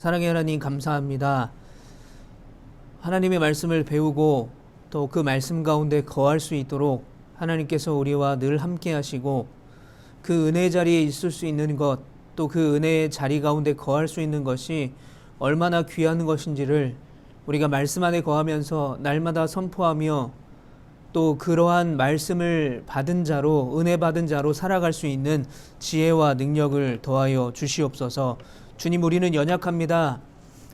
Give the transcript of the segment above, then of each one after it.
사랑의 하나님 감사합니다. 하나님의 말씀을 배우고 또 그 말씀 가운데 거할 수 있도록 하나님께서 우리와 늘 함께 하시고 그 은혜의 자리에 있을 수 있는 것, 또 그 은혜의 자리 가운데 거할 수 있는 것이 얼마나 귀한 것인지를 우리가 말씀 안에 거하면서 날마다 선포하며 또 그러한 말씀을 받은 자로, 은혜 받은 자로 살아갈 수 있는 지혜와 능력을 더하여 주시옵소서. 주님, 우리는 연약합니다.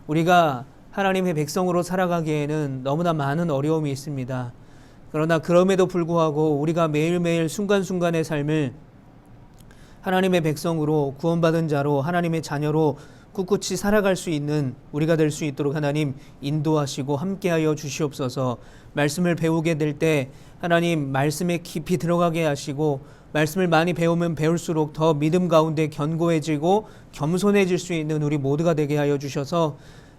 우리가 하나님의 백성으로 살아가기에는 너무나 많은 어려움이 있습니다. 그러나 그럼에도 불구하고 우리가 매일매일 순간순간의 삶을 하나님의 백성으로, 구원받은 자로, 하나님의 자녀로 꿋꿋이 살아갈 수 있는 우리가 될 수 있도록 하나님 인도하시고 함께하여 주시옵소서. 말씀을 배우게 될 때 하나님 말씀에 깊이 들어가게 하시고, 말씀을 많이 배우면 배울수록 더 믿음 가운데 견고해지고 겸손해질 수 있는 우리 모두가 되게 하여 주셔서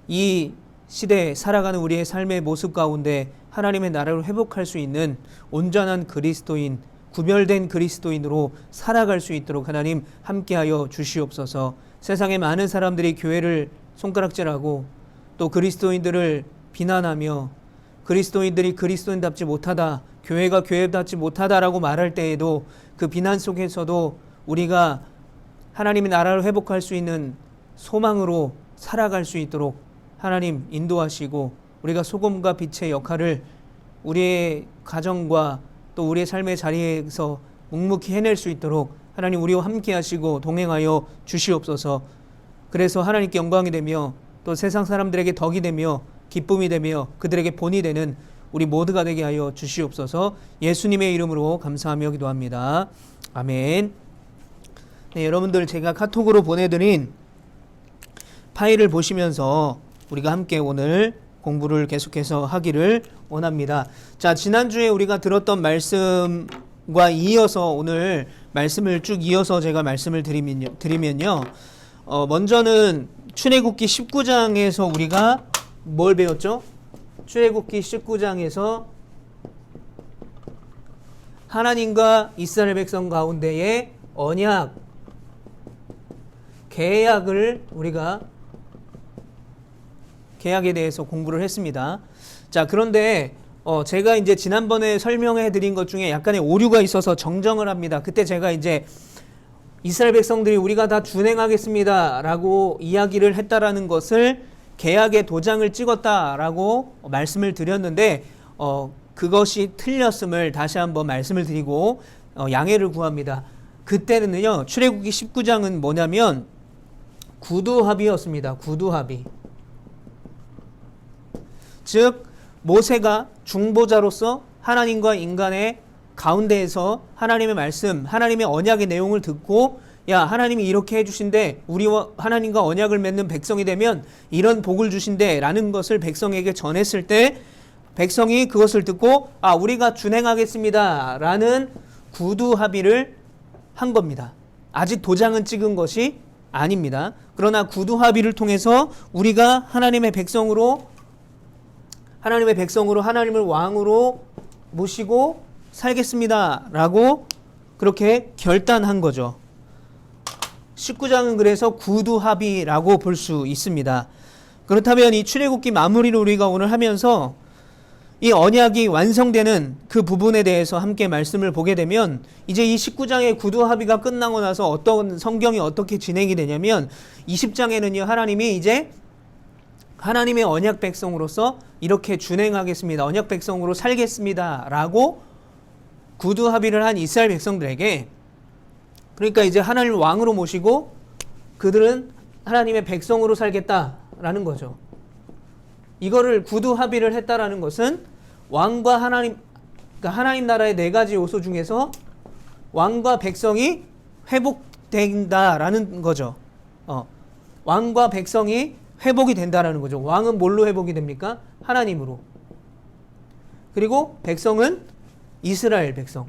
이 시대에 살아가는 우리의 삶의 모습 가운데 하나님의 나라를 회복할 수 있는 온전한 그리스도인, 구별된 그리스도인으로 살아갈 수 있도록 하나님 함께하여 주시옵소서. 세상에 많은 사람들이 교회를 손가락질하고 또 그리스도인들을 비난하며 그리스도인들이 그리스도인답지 못하다, 교회가 교회답지 못하다라고 말할 때에도 그 비난 속에서도 우리가 하나님의 나라를 회복할 수 있는 소망으로 살아갈 수 있도록 하나님 인도하시고, 우리가 소금과 빛의 역할을 우리의 가정과 또 우리의 삶의 자리에서 묵묵히 해낼 수 있도록 하나님 우리와 함께 하시고 동행하여 주시옵소서. 그래서 하나님께 영광이 되며 또 세상 사람들에게 덕이 되며 기쁨이 되며 그들에게 본이 되는 우리 모두가 되게 하여 주시옵소서. 예수님의 이름으로 감사하며 기도합니다. 아멘. 네, 여러분들 제가 카톡으로 보내드린 파일을 보시면서 우리가 함께 오늘 공부를 계속해서 하기를 원합니다. 자, 지난주에 우리가 들었던 말씀과 이어서 오늘 말씀을 쭉 이어서 제가 말씀을 드리면요. 먼저는 출애굽기 19장에서 우리가 뭘 배웠죠? 출애굽기 19장에서 하나님과 이스라엘 백성 가운데의 언약, 계약에 대해서 공부를 했습니다. 자, 그런데 제가 이제 지난번에 설명해 드린 것 중에 약간의 오류가 있어서 정정을 합니다. 그때 제가 이제 이스라엘 백성들이 우리가 다 준행하겠습니다 라고 이야기를 했다라는 것을 계약의 도장을 찍었다라고 말씀을 드렸는데 그것이 틀렸음을 다시 한번 말씀을 드리고 양해를 구합니다. 그때는요, 출애굽기 19장은 뭐냐면 구두합의였습니다. 구두합의. 즉 모세가 중보자로서 하나님과 인간의 가운데에서 하나님의 말씀, 하나님의 언약의 내용을 듣고, 야, 하나님이 이렇게 해주신대, 우리와 하나님과 언약을 맺는 백성이 되면 이런 복을 주신대 라는 것을 백성에게 전했을 때 백성이 그것을 듣고 우리가 준행하겠습니다 라는 구두 합의를 한 겁니다. 아직 도장은 찍은 것이 아닙니다. 그러나 구두 합의를 통해서 우리가 하나님의 백성으로 하나님을 왕으로 모시고 살겠습니다 라고 그렇게 결단한 거죠. 19장은 그래서 구두합의라고 볼 수 있습니다. 그렇다면 이 출애굽기 마무리를 우리가 오늘 하면서 이 언약이 완성되는 그 부분에 대해서 함께 말씀을 보게 되면, 이제 이 19장의 구두합의가 끝나고 나서 어떤 성경이 어떻게 진행이 되냐면 20장에는요 하나님이 이제 하나님의 언약 백성으로서 이렇게 준행하겠습니다, 언약 백성으로 살겠습니다 라고 구두 합의를 한 이스라엘 백성들에게, 그러니까 이제 하나님을 왕으로 모시고 그들은 하나님의 백성으로 살겠다라는 거죠. 이거를 구두 합의를 했다라는 것은 왕과 하나님, 그러니까 하나님 나라의 네 가지 요소 중에서 왕과 백성이 회복된다라는 거죠. 왕과 백성이 회복이 된다라는 거죠. 왕은 뭘로 회복이 됩니까? 하나님으로. 그리고 백성은 이스라엘 백성.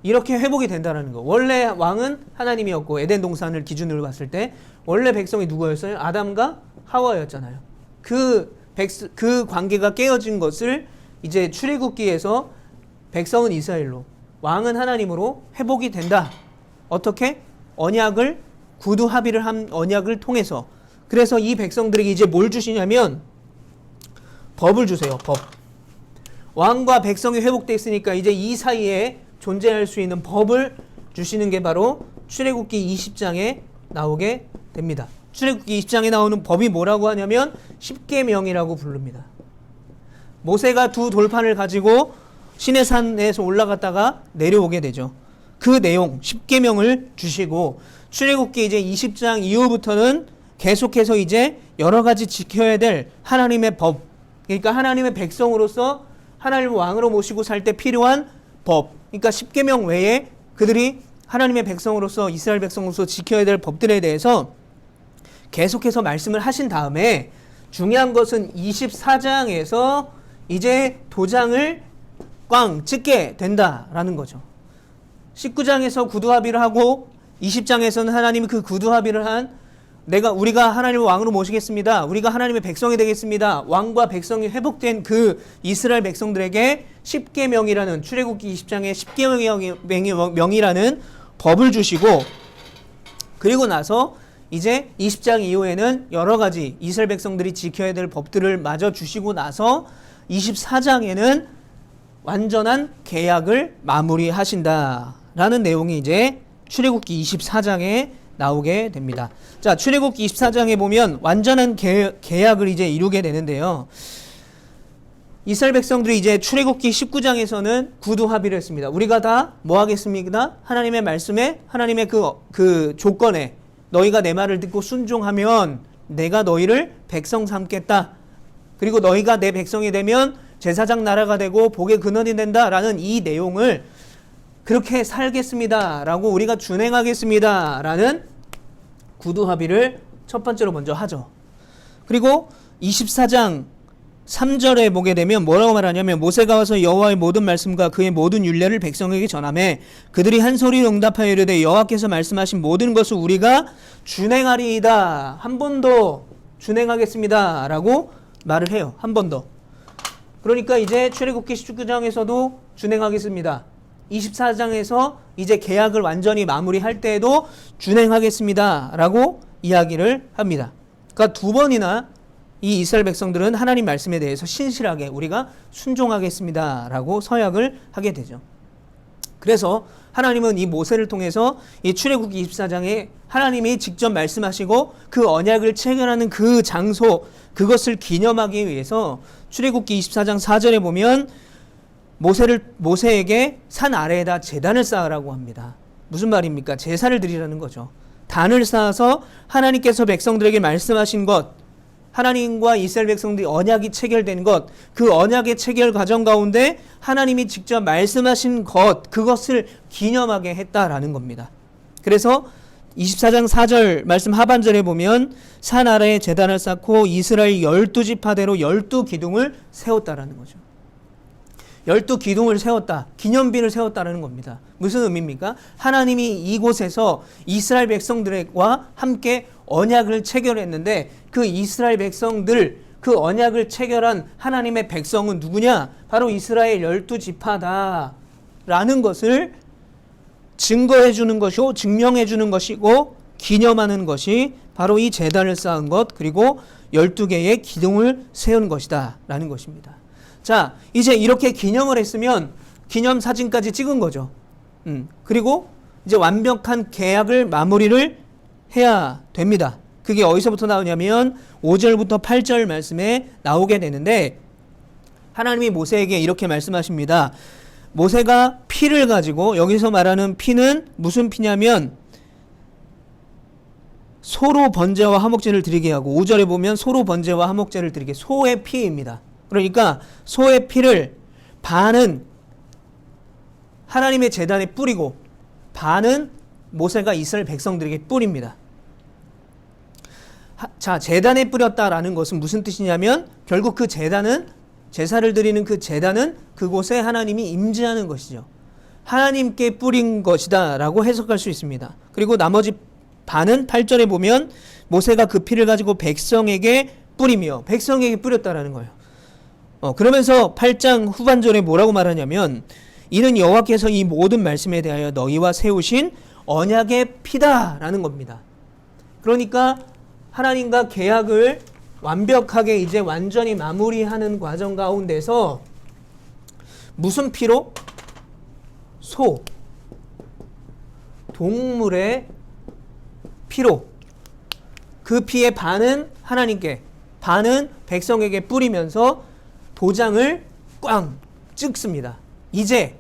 이렇게 회복이 된다라는 거. 원래 왕은 하나님이었고, 에덴 동산을 기준으로 봤을 때 원래 백성이 누구였어요? 아담과 하와였잖아요. 그 관계가 깨어진 것을 이제 출애굽기에서 백성은 이스라엘로, 왕은 하나님으로 회복이 된다. 어떻게? 언약을 구두 합의를 한 언약을 통해서. 그래서 이 백성들에게 이제 뭘 주시냐면 법을 주세요. 법. 왕과 백성이 회복되어 있으니까 이제 이 사이에 존재할 수 있는 법을 주시는 게 바로 출애굽기 20장에 나오게 됩니다. 출애굽기 20장에 나오는 법이 뭐라고 하냐면 십계명이라고 부릅니다. 모세가 두 돌판을 가지고 시내산에서 올라갔다가 내려오게 되죠. 그 내용 십계명을 주시고 출애굽기 이제 20장 이후부터는 계속해서 이제 여러 가지 지켜야 될 하나님의 법, 그러니까 하나님의 백성으로서 하나님을 왕으로 모시고 살 때 필요한 법, 그러니까 십계명 외에 그들이 하나님의 백성으로서 이스라엘 백성으로서 지켜야 될 법들에 대해서 계속해서 말씀을 하신 다음에 중요한 것은 24장에서 이제 도장을 꽝 찍게 된다라는 거죠. 19장에서 구두 합의를 하고 20장에서는 하나님이 그 구두 합의를 한 우리가 하나님을 왕으로 모시겠습니다. 우리가 하나님의 백성이 되겠습니다. 왕과 백성이 회복된 그 이스라엘 백성들에게 십계명이라는 출애굽기 20장의 십계명이라는 법을 주시고 그리고 나서 이제 20장 이후에는 여러 가지 이스라엘 백성들이 지켜야 될 법들을 마저 주시고 나서 24장에는 완전한 계약을 마무리하신다라는 내용이 이제 출애굽기 24장에 나오게 됩니다. 자, 출애굽기 24장에 보면 완전한 계약을 이제 이루게 되는데요. 이스라엘 백성들이 이제 출애굽기 19장에서는 구두 합의를 했습니다. 우리가 다 뭐 하겠습니까? 하나님의 말씀에, 하나님의 그 조건에 너희가 내 말을 듣고 순종하면 내가 너희를 백성 삼겠다. 그리고 너희가 내 백성이 되면 제사장 나라가 되고 복의 근원이 된다라는 이 내용을 그렇게 살겠습니다 라고 우리가 준행하겠습니다 라는 구두 합의를 첫 번째로 먼저 하죠. 그리고 24장 3절에 보게 되면 뭐라고 말하냐면 모세가 와서 여호와의 모든 말씀과 그의 모든 율례를 백성에게 전하매 그들이 한 소리로 응답하여 이르되 여호와께서 말씀하신 모든 것을 우리가 준행하리이다. 한 번 더 준행하겠습니다 라고 말을 해요. 한 번 더. 그러니까 이제 출애굽기 19장에서도 준행하겠습니다. 24장에서 이제 계약을 완전히 마무리할 때에도 준행하겠습니다 라고 이야기를 합니다. 그러니까 두 번이나 이 이스라엘 백성들은 하나님 말씀에 대해서 신실하게 우리가 순종하겠습니다 라고 서약을 하게 되죠. 그래서 하나님은 이 모세를 통해서 이 출애굽기 24장에 하나님이 직접 말씀하시고 그 언약을 체결하는 그 장소, 그것을 기념하기 위해서 출애굽기 24장 4절에 보면 모세에게 산 아래에다 제단을 쌓으라고 합니다. 무슨 말입니까? 제사를 드리라는 거죠. 단을 쌓아서 하나님께서 백성들에게 말씀하신 것, 하나님과 이스라엘 백성들이 언약이 체결된 것, 그 언약의 체결 과정 가운데 하나님이 직접 말씀하신 것, 그것을 기념하게 했다라는 겁니다. 그래서 24장 4절 말씀 하반절에 보면 산 아래에 제단을 쌓고 이스라엘 12지파대로 12기둥을 세웠다라는 거죠. 12기둥을 세웠다. 기념비를 세웠다는 겁니다. 무슨 의미입니까? 하나님이 이곳에서 이스라엘 백성들과 함께 언약을 체결했는데 그 이스라엘 백성들, 그 언약을 체결한 하나님의 백성은 누구냐? 바로 이스라엘 12지파다 라는 것을 증거해 주는 것이고 증명해 주는 것이고 기념하는 것이 바로 이 제단을 쌓은 것, 그리고 12개의 기둥을 세운 것이다 라는 것입니다. 자, 이제 이렇게 기념을 했으면 기념 사진까지 찍은 거죠. 그리고 이제 완벽한 계약을 마무리를 해야 됩니다. 그게 어디서부터 나오냐면 5절부터 8절 말씀에 나오게 되는데 하나님이 모세에게 이렇게 말씀하십니다. 모세가 피를 가지고, 여기서 말하는 피는 무슨 피냐면 소로 번제와 화목제를 드리게 하고, 5절에 보면 소로 번제와 화목제를 드리게, 소의 피입니다. 그러니까 소의 피를 반은 하나님의 제단에 뿌리고 반은 모세가 이스라엘 백성들에게 뿌립니다. 자, 제단에 뿌렸다라는 것은 무슨 뜻이냐면 결국 그 제단은, 제사를 드리는 그 제단은 그곳에 하나님이 임재하는 것이죠. 하나님께 뿌린 것이다 라고 해석할 수 있습니다. 그리고 나머지 반은 8절에 보면 모세가 그 피를 가지고 백성에게 뿌리며 백성에게 뿌렸다라는 거예요. 그러면서 8장 후반절에 뭐라고 말하냐면 이는 여호와께서 이 모든 말씀에 대하여 너희와 세우신 언약의 피다라는 겁니다. 그러니까 하나님과 계약을 완벽하게 이제 완전히 마무리하는 과정 가운데서 무슨 피로? 소, 동물의 피로. 그 피의 반은 하나님께, 반은 백성에게 뿌리면서 도장을 꽝 찍습니다. 이제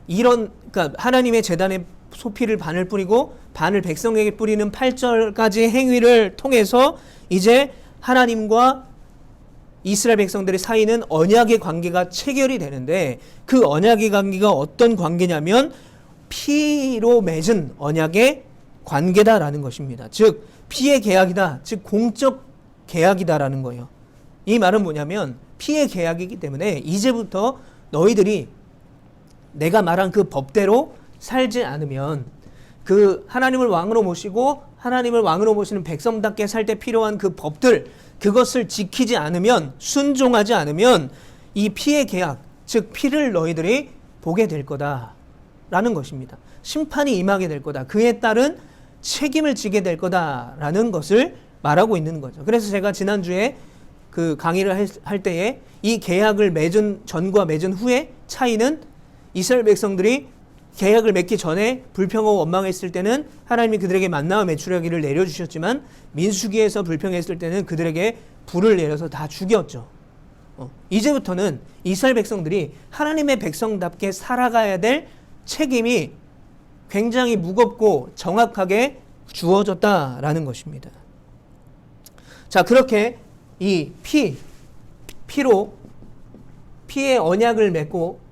그러니까 하나님의 제단에 소피를 반을 뿌리고 반을 백성에게 뿌리는 8절까지의 행위를 통해서 이제 하나님과 이스라엘 백성들의 사이는 언약의 관계가 체결이 되는데, 그 언약의 관계가 어떤 관계냐면 피로 맺은 언약의 관계다라는 것입니다. 즉 피의 계약이다, 즉 공적 계약이다라는 거예요. 이 말은 뭐냐면 피의 계약이기 때문에 이제부터 너희들이 내가 말한 그 법대로 살지 않으면, 그 하나님을 왕으로 모시고 하나님을 왕으로 모시는 백성답게 살 때 필요한 그 법들, 그것을 지키지 않으면, 순종하지 않으면 이 피의 계약, 즉 피를 너희들이 보게 될 거다라는 것입니다. 심판이 임하게 될 거다. 그에 따른 책임을 지게 될 거다라는 것을 말하고 있는 거죠. 그래서 제가 지난주에 그 강의를 할 때에 이 계약을 맺은 전과 맺은 후의 차이는, 이스라엘 백성들이 계약을 맺기 전에 불평하고 원망했을 때는 하나님이 그들에게 만나와 메추라기를 내려주셨지만, 민수기에서 불평했을 때는 그들에게 불을 내려서 다 죽였죠. 이제부터는 이스라엘 백성들이 하나님의 백성답게 살아가야 될 책임이 굉장히 무겁고 정확하게 주어졌다라는 것입니다. 자, 그렇게 이 피로 피의 언약을 맺고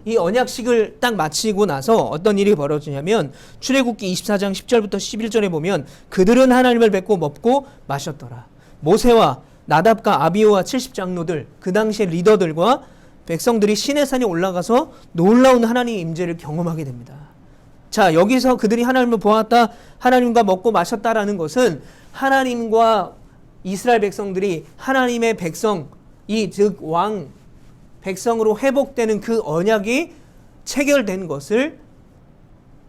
이 언약식을 딱 마치고 나서 어떤 일이 벌어지냐면, 출애굽기 24장 10절부터 11절에 보면 그들은 하나님을 뵙고 먹고 마셨더라. 모세와 나답과 아비후와 70장로들, 그 당시의 리더들과 백성들이 시내산에 올라가서 놀라운 하나님의 임재를 경험하게 됩니다. 자, 여기서 그들이 하나님을 보았다, 하나님과 먹고 마셨다라는 것은 하나님과 이스라엘 백성들이 하나님의 백성, 즉 왕, 백성으로 회복되는 그 언약이 체결된 것을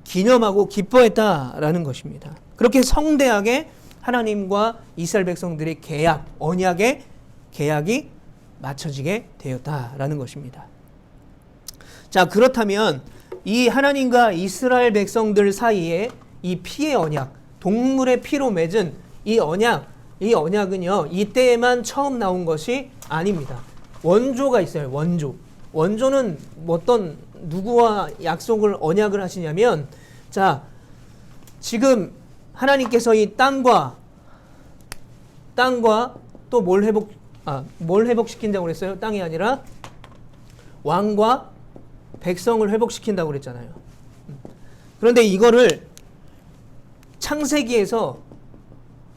기념하고 기뻐했다라는 것입니다. 그렇게 성대하게 하나님과 이스라엘 백성들의 계약, 언약의 계약이 맞춰지게 되었다라는 것입니다. 자, 그렇다면 이 하나님과 이스라엘 백성들 사이에 이 피의 언약, 동물의 피로 맺은 이 언약은요, 이때에만 처음 나온 것이 아닙니다. 원조가 있어요. 원조는 어떤 누구와 약속을, 언약을 하시냐면, 자, 지금 하나님께서 이 땅과 또 뭘 회복시킨다고 그랬어요? 땅이 아니라 왕과 백성을 회복시킨다고 그랬잖아요. 그런데 이거를 창세기에서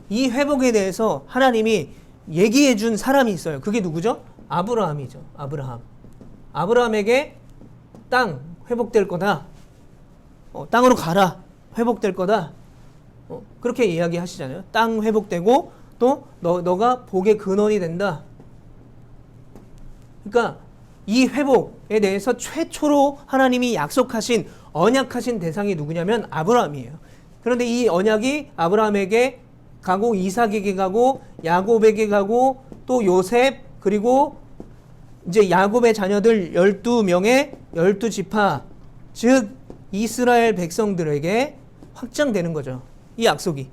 이 회복에 대해서 하나님이 얘기해 준 사람이 있어요. 그게 누구죠? 아브라함이죠. 아브라함에게 땅 회복될 거다. 땅으로 가라. 회복될 거다. 그렇게 이야기하시잖아요. 땅 회복되고 또 너가 복의 근원이 된다. 그러니까 이 회복에 대해서 최초로 하나님이 약속하신, 언약하신 대상이 누구냐면 아브라함이에요. 그런데 이 언약이 아브라함에게 가고, 이삭에게 가고, 야곱에게 가고, 또 요셉, 그리고 이제 야곱의 자녀들 12명의 12지파, 즉 이스라엘 백성들에게 확장되는 거죠. 이 약속이.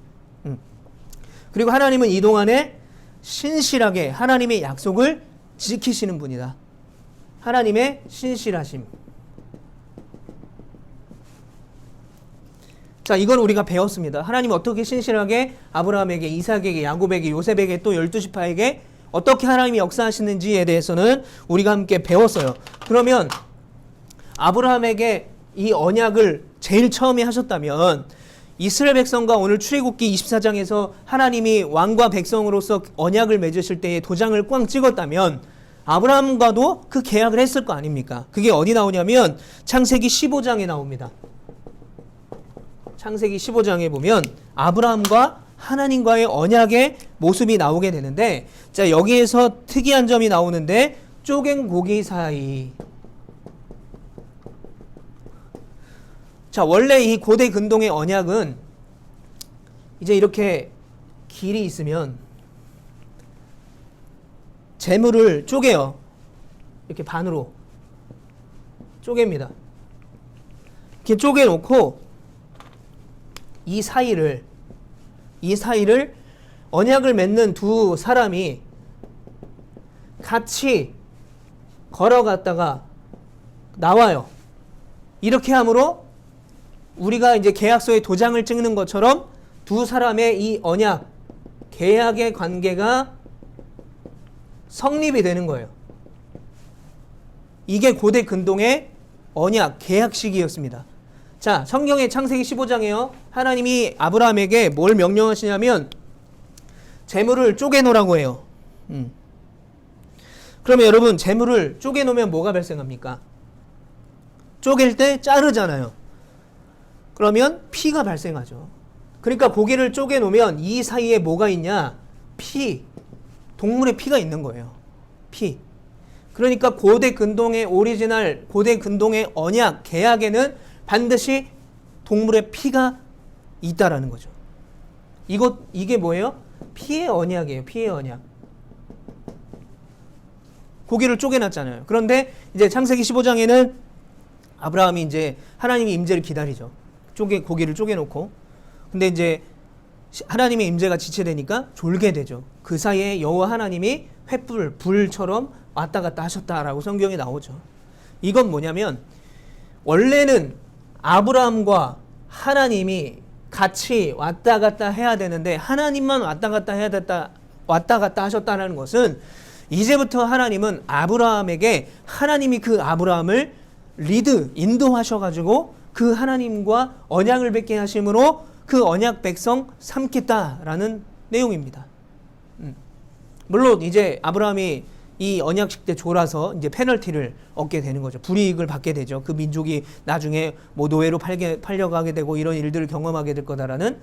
그리고 하나님은 이 동안에 신실하게 하나님의 약속을 지키시는 분이다. 하나님의 신실하심. 자, 이건 우리가 배웠습니다. 하나님 어떻게 신실하게 아브라함에게, 이삭에게, 야곱에게, 요셉에게, 또 12지파에게 어떻게 하나님이 역사하시는지에 대해서는 우리가 함께 배웠어요. 그러면 아브라함에게 이 언약을 제일 처음에 하셨다면, 이스라엘 백성과 오늘 출애굽기 24장에서 하나님이 왕과 백성으로서 언약을 맺으실 때에 도장을 꽝 찍었다면 아브라함과도 그 계약을 했을 거 아닙니까? 그게 어디 나오냐면 창세기 15장에 나옵니다. 창세기 15장에 보면 아브라함과 하나님과의 언약의 모습이 나오게 되는데, 자, 여기에서 특이한 점이 나오는데, 쪼갠 고기 사이. 자, 원래 이 고대 근동의 언약은 이제 이렇게 길이 있으면 재물을 쪼개요. 이렇게 반으로 쪼갭니다. 이렇게 쪼개놓고 이 사이를 언약을 맺는 두 사람이 같이 걸어갔다가 나와요. 이렇게 함으로 우리가 이제 계약서에 도장을 찍는 것처럼 두 사람의 이 언약, 계약의 관계가 성립이 되는 거예요. 이게 고대 근동의 언약, 계약식이었습니다. 자, 성경의 창세기 15장에요. 하나님이 아브라함에게 뭘 명령하시냐면 재물을 쪼개놓으라고 해요. 그러면 여러분, 재물을 쪼개놓으면 뭐가 발생합니까? 쪼갤 때 자르잖아요. 그러면 피가 발생하죠. 그러니까 고기를 쪼개놓으면 이 사이에 뭐가 있냐? 피, 동물의 피가 있는 거예요. 피. 그러니까 고대 근동의 오리지널, 고대 근동의 언약, 계약에는 반드시 동물의 피가 있다라는 거죠. 이게 뭐예요? 피의 언약이에요. 피의 언약. 고기를 쪼개놨잖아요. 그런데 이제 창세기 15장에는 아브라함이 이제 하나님의 임재를 기다리죠. 고기를 쪼개놓고. 근데 이제 하나님의 임재가 지체되니까 졸게 되죠. 그 사이에 여호와 하나님이 횃불, 불처럼 왔다 갔다 하셨다라고 성경에 나오죠. 이건 뭐냐면 원래는 아브라함과 하나님이 같이 왔다 갔다 해야 되는데 하나님만 왔다 갔다 하셨다는 것은 이제부터 하나님은 아브라함에게 하나님이 그 아브라함을 인도하셔가지고 그 하나님과 언약을 맺게 하심으로 그 언약 백성 삼겠다라는 내용입니다. 물론 이제 아브라함이 이 언약식 때 졸아서 이제 페널티를 얻게 되는 거죠. 불이익을 받게 되죠. 그 민족이 나중에 뭐 노예로 팔려가게 되고 이런 일들을 경험하게 될 거다라는.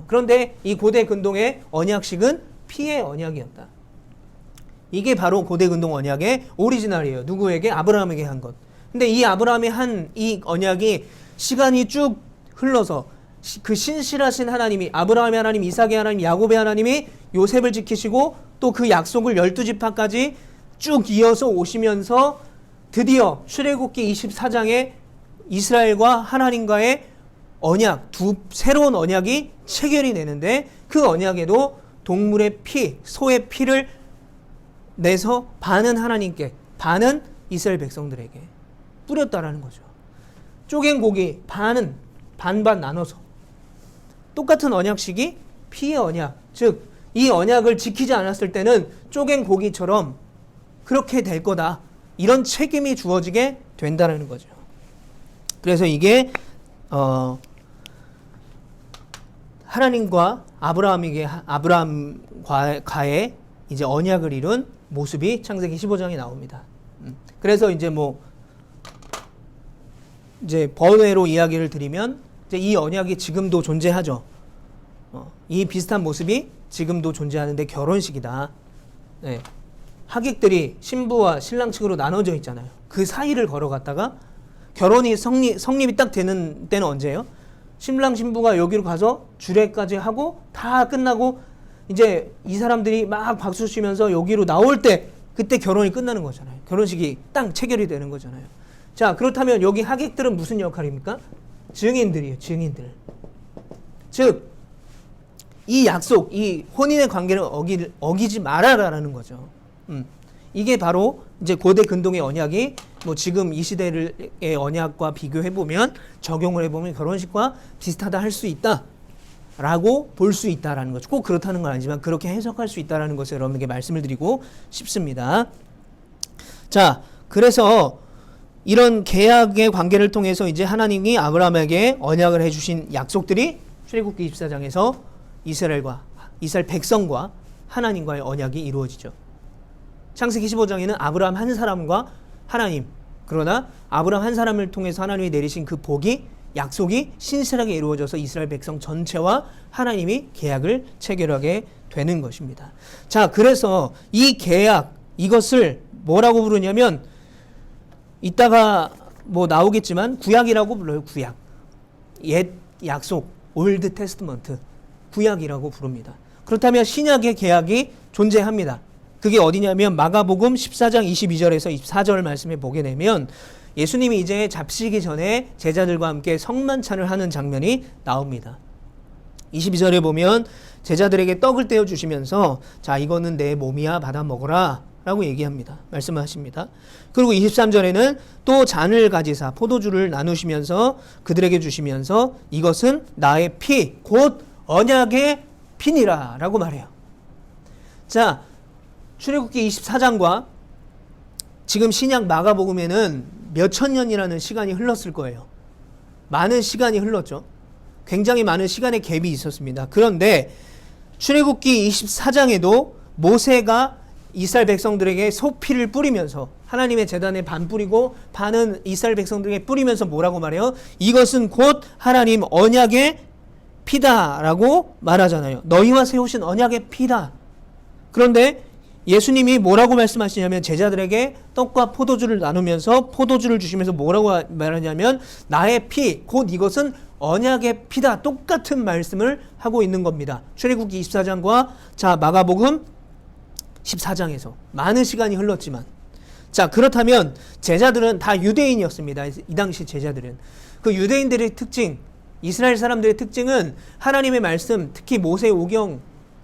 그런데 이 고대 근동의 언약식은 피의 언약이었다. 이게 바로 고대 근동 언약의 오리지널이에요. 누구에게? 아브라함에게 한 것. 근데 이 아브라함이 한 이 언약이 시간이 쭉 흘러서 그 신실하신 하나님이, 아브라함의 하나님, 이삭의 하나님, 야곱의 하나님이 요셉을 지키시고 또 그 약속을 12지파까지 쭉 이어서 오시면서 드디어 출애굽기 24장에 이스라엘과 하나님과의 언약, 새로운 언약이 체결이 되는데 그 언약에도 동물의 피, 소의 피를 내서 반은 하나님께, 반은 이스라엘 백성들에게 뿌렸다라는 거죠. 쪼갠 고기 반은 반반 나눠서 똑같은 언약식이 피의 언약, 즉 이 언약을 지키지 않았을 때는 쪼갠 고기처럼 그렇게 될 거다. 이런 책임이 주어지게 된다는 거죠. 그래서 이게 하나님과 아브라함과의 이제 언약을 이룬 모습이 창세기 15장에 나옵니다. 그래서 이제 이제 번외로 이야기를 드리면 이제 이 언약이 지금도 존재하죠. 이 비슷한 모습이 지금도 존재하는데 결혼식이다. 네. 하객들이 신부와 신랑 측으로 나눠져 있잖아요. 그 사이를 걸어갔다가 결혼이 성립이 딱 되는 때는 언제예요? 신랑 신부가 여기로 가서 주례까지 하고 다 끝나고 이제 이 사람들이 막 박수 치면서 여기로 나올 때 그때 결혼이 끝나는 거잖아요. 결혼식이 딱 체결이 되는 거잖아요. 자, 그렇다면 여기 하객들은 무슨 역할입니까? 증인들이에요. 증인들. 즉 이 약속, 이 혼인의 관계를 어기지 말아라라는 거죠. 이게 바로 이제 고대 근동의 언약이 뭐 지금 이 시대의 언약과 비교해 보면 적용을 해보면 결혼식과 비슷하다 할 수 있다라고 볼 수 있다라는 거죠. 꼭 그렇다는 건 아니지만 그렇게 해석할 수 있다라는 것을 여러분에게 말씀을 드리고 싶습니다. 자, 그래서 이런 계약의 관계를 통해서 이제 하나님이 아브라함에게 언약을 해주신 약속들이 출애굽기 24장에서 이스라엘 백성과 하나님과의 언약이 이루어지죠. 창세기 15장에는 아브라함 한 사람과 하나님, 그러나 아브라함 한 사람을 통해서 하나님이 내리신 그 복이, 약속이 신실하게 이루어져서 이스라엘 백성 전체와 하나님이 계약을 체결하게 되는 것입니다. 자, 그래서 이 계약, 이것을 뭐라고 부르냐면 이따가 뭐 나오겠지만 구약이라고 불러요. 구약. 옛 약속, 올드 테스트먼트. 구약이라고 부릅니다. 그렇다면 신약의 계약이 존재합니다. 그게 어디냐면 마가복음 14장 22절에서 24절 말씀에 보게 되면 예수님이 이제 잡시기 전에 제자들과 함께 성만찬을 하는 장면이 나옵니다. 22절에 보면 제자들에게 떡을 떼어 주시면서 자, 이거는 내 몸이야, 받아 먹어라 라고 얘기합니다. 말씀하십니다. 그리고 23절에는 또 잔을 가지사 포도주를 나누시면서 그들에게 주시면서 이것은 나의 피, 곧 언약의 피니라 라고 말해요. 자, 출애굽기 24장과 지금 신약 마가복음에는 몇천 년이라는 시간이 흘렀을 거예요. 많은 시간이 흘렀죠. 굉장히 많은 시간의 갭이 있었습니다. 그런데 출애굽기 24장에도 모세가 이스라엘 백성들에게 소피를 뿌리면서 하나님의 제단에 반 뿌리고 반은 이스라엘 백성들에게 뿌리면서 뭐라고 말해요? 이것은 곧 하나님 언약의 피다라고 말하잖아요. 너희와 세우신 언약의 피다. 그런데 예수님이 뭐라고 말씀하시냐면 제자들에게 떡과 포도주를 나누면서 포도주를 주시면서 뭐라고 말하냐면 나의 피, 곧 이것은 언약의 피다. 똑같은 말씀을 하고 있는 겁니다. 출애굽기 24장과 자 마가복음 14장에서 많은 시간이 흘렀지만 자 그렇다면 제자들은 다 유대인이었습니다. 이 당시 제자들은 그 유대인들의 특징, 이스라엘 사람들의 특징은 하나님의 말씀, 특히 모세 오경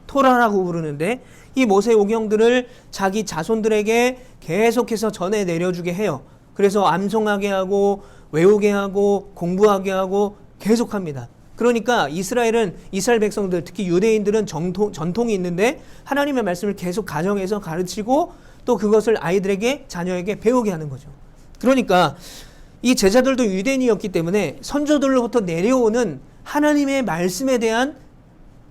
토라라고 부르는데 이 모세 오경들을 자기 자손들에게 계속해서 전해 내려주게 해요. 그래서 암송하게 하고 외우게 하고 공부하게 하고 계속합니다. 그러니까 이스라엘 백성들, 특히 유대인들은 전통이 있는데 하나님의 말씀을 계속 가정에서 가르치고 또 그것을 아이들에게, 자녀에게 배우게 하는 거죠. 그러니까 이 제자들도 유대인이었기 때문에 선조들로부터 내려오는 하나님의 말씀에 대한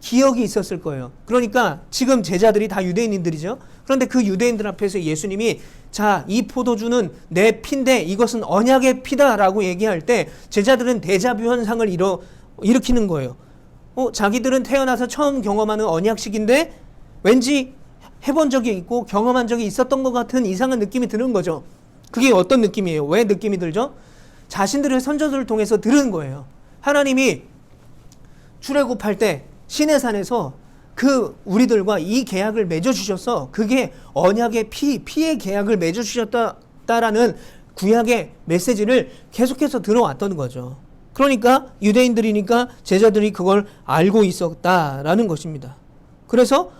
기억이 있었을 거예요. 그러니까 지금 제자들이 다 유대인들이죠. 그런데 그 유대인들 앞에서 예수님이 자, 이 포도주는 내 피인데 이것은 언약의 피다라고 얘기할 때 제자들은 데자뷰 현상을 일으키는 거예요. 자기들은 태어나서 처음 경험하는 언약식인데 왠지 해본 적이 있고 경험한 적이 있었던 것 같은 이상한 느낌이 드는 거죠. 그게 어떤 느낌이에요? 왜 느낌이 들죠? 자신들의 선조들을 통해서 들은 거예요. 하나님이 출애굽할 때 시내산에서 그 우리들과 이 계약을 맺어주셔서 그게 언약의 피의 계약을 맺어주셨다라는 구약의 메시지를 계속해서 들어왔던 거죠. 그러니까 유대인들이니까 제자들이 그걸 알고 있었다라는 것입니다. 그래서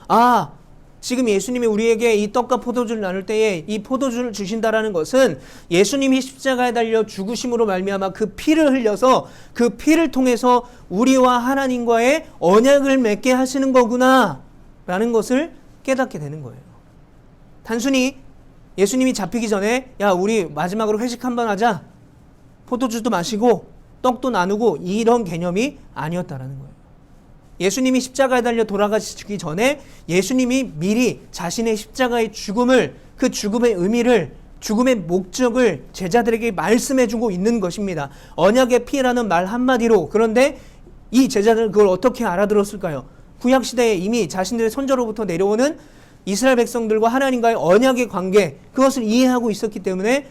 지금 예수님이 우리에게 이 떡과 포도주를 나눌 때에 이 포도주를 주신다라는 것은 예수님이 십자가에 달려 죽으심으로 말미암아 그 피를 흘려서 그 피를 통해서 우리와 하나님과의 언약을 맺게 하시는 거구나 라는 것을 깨닫게 되는 거예요. 단순히 예수님이 잡히기 전에 야 우리 마지막으로 회식 한번 하자, 포도주도 마시고 떡도 나누고 이런 개념이 아니었다라는 거예요. 예수님이 십자가에 달려 돌아가시기 전에 예수님이 미리 자신의 십자가의 죽음을, 그 죽음의 의미를, 죽음의 목적을 제자들에게 말씀해주고 있는 것입니다. 언약의 피라는 말 한마디로. 그런데 이 제자들은 그걸 어떻게 알아들었을까요? 구약시대에 이미 자신들의 선조로부터 내려오는 이스라엘 백성들과 하나님과의 언약의 관계, 그것을 이해하고 있었기 때문에